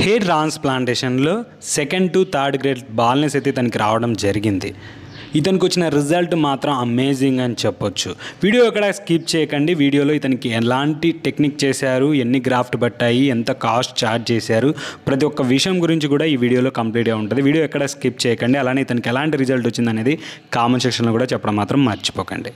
Hair ట్రాన్స్ప్లాంటేషన్లో second to third grade baldness అయితే ఇతనికి రావడం జరిగింది. ఇతనికి వచ్చిన రిజల్ట్ మాత్రం అమేజింగ్ అని చెప్పొచ్చు. వీడియో ఎక్కడ స్కిప్ చేయకండి. వీడియోలో ఇతనికి ఎలాంటి టెక్నిక్ చేశారు, ఎన్ని గ్రాఫ్ట్ పట్టాయి, ఎంత కాస్ట్ ఛార్జ్ చేశారు, ప్రతి ఒక్క విషయం గురించి కూడా ఈ వీడియోలో కంప్లీట్గా ఉంటుంది. వీడియో ఎక్కడ స్కిప్ చేయకండి. అలానే ఇతనికి ఎలాంటి రిజల్ట్ వచ్చిందనేది కామెంట్ సెక్షన్లో కూడా చెప్పడం మాత్రం మర్చిపోకండి.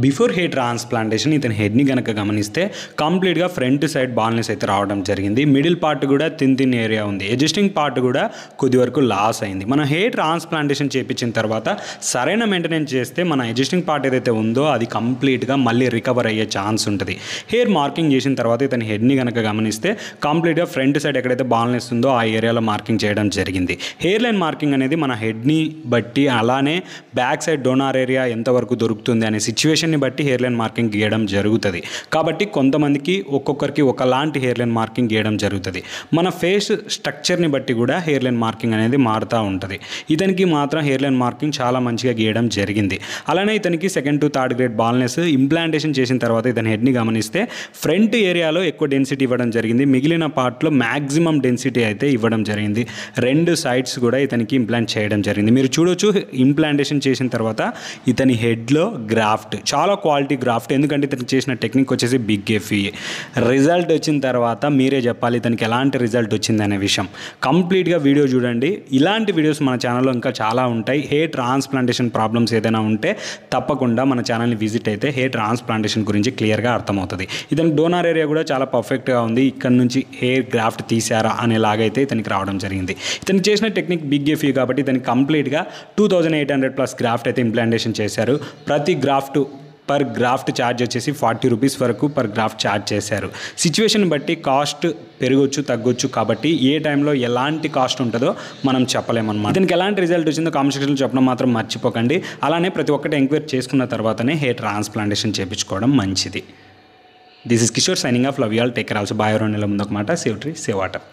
బిఫోర్ హెయిర్ ట్రాన్స్ప్లాంటేషన్ ఇతని హెడ్ని కనుక గమనిస్తే కంప్లీట్గా ఫ్రంట్ సైడ్ బాల్నెస్ అయితే రావడం జరిగింది. మిడిల్ పార్ట్ కూడా థిన్ ఏరియా ఉంది. అడ్జస్టింగ్ పార్ట్ కూడా కొద్ది వరకు లాస్ అయింది. మనం హెయిర్ ట్రాన్స్ప్లాంటేషన్ చేయించిన తర్వాత సరైన మెయింటెనెన్స్ చేస్తే మన అడ్జస్టింగ్ పార్ట్ ఏదైతే ఉందో అది కంప్లీట్గా మళ్ళీ రికవర్ అయ్యే ఛాన్స్ ఉంటుంది. హెయిర్ మార్కింగ్ చేసిన తర్వాత ఇతని హెడ్ని కనుక గమనిస్తే కంప్లీట్గా ఫ్రంట్ సైడ్ ఎక్కడైతే బాల్నెస్ ఉందో ఆ ఏరియాలో మార్కింగ్ చేయడం జరిగింది. హెయిర్ లైన్ మార్కింగ్ అనేది మన హెడ్ని బట్టి, అలానే బ్యాక్ సైడ్ డోనార్ ఏరియా ఎంతవరకు దొరుకుతుంది అనే సిచ్యువేషన్ బట్టి హెయిర్ లైన్ మార్కింగ్ గీయడం జరుగుతుంది. కాబట్టి కొంతమందికి ఒక్కొక్కరికి ఒకలాంటి హెయిర్ లైన్ మార్కింగ్ గీయడం జరుగుతుంది. మన ఫేస్ స్ట్రక్చర్ని బట్టి కూడా హెయిర్ లైన్ మార్కింగ్ అనేది మారుతూ ఉంటుంది. ఇతనికి మాత్రం హెయిర్ లైన్ మార్కింగ్ చాలా మంచిగా గీయడం జరిగింది. అలానే ఇతనికి second to third grade baldness implantation చేసిన తర్వాత ఇతని హెడ్ని గమనిస్తే ఫ్రంట్ ఏరియాలో ఎక్కువ డెన్సిటీ ఇవ్వడం జరిగింది. మిగిలిన పార్ట్లో మ్యాక్సిమం డెన్సిటీ అయితే ఇవ్వడం జరిగింది. రెండు సైడ్స్ కూడా ఇతనికి ఇంప్లాంట్ చేయడం జరిగింది. మీరు చూడొచ్చు, ఇంప్లాంటేషన్ చేసిన తర్వాత ఇతని హెడ్లో గ్రాఫ్ట్ చాలా క్వాలిటీ గ్రాఫ్ట్. ఎందుకంటే ఇతనికి చేసిన టెక్నిక్ వచ్చేసి బిగ్ ఎఫ్ఈ. రిజల్ట్ వచ్చిన తర్వాత మీరే చెప్పాలి ఇతనికి ఎలాంటి రిజల్ట్ వచ్చింది అనే విషయం. కంప్లీట్గా వీడియో చూడండి. ఇలాంటి వీడియోస్ మన ఛానల్లో ఇంకా చాలా ఉంటాయి. హెయిర్ ట్రాన్స్ప్లాంటేషన్ ప్రాబ్లమ్స్ ఏదైనా ఉంటే తప్పకుండా మన ఛానల్ని విజిట్ అయితే హెయిర్ ట్రాన్స్ప్లాంటేషన్ గురించి క్లియర్గా అర్థమవుతుంది. ఇతనికి డోనార్ ఏరియా కూడా చాలా పర్ఫెక్ట్గా ఉంది. ఇక్కడ నుంచి హెయిర్ గ్రాఫ్ట్ తీసారా అనేలాగైతే ఇతనికి రావడం జరిగింది. ఇతనికి చేసిన టెక్నిక్ బిగ్ ఎఫ్ఈ కాబట్టి ఇతనికి కంప్లీట్గా 2800+ గ్రాఫ్ట్ అయితే ఇంప్లాంటేషన్ చేశారు. ప్రతి గ్రాఫ్ట్ పర్ గ్రాఫ్ట్ ఛార్జ్ వచ్చేసి 40 రూపీస్ వరకు పర్ గ్రాఫ్ట్ ఛార్జ్ చేశారు. సిచ్యువేషన్ బట్టి కాస్ట్ పెరగొచ్చు, తగ్గొచ్చు. కాబట్టి ఏ టైంలో ఎలాంటి కాస్ట్ ఉంటుందో మనం చెప్పలేమన్నమాట. దీనికి ఎలాంటి రిజల్ట్ వచ్చిందో కామెంట్ సెక్షన్లో చెప్పడం మాత్రం మర్చిపోకండి. అలానే ప్రతి ఒక్కటి ఎంక్వైరీ చేసుకున్న తర్వాతనే హెయిర్ ట్రాన్స్ప్లాంటేషన్ చేయించుకోవడం మంచిది. This is Kishore signing off. Love you all. Take care also. Bye. 2 నెలల ముందు ఒక మాట, సేవ్ ట్రీ సేవ్ వాటర్.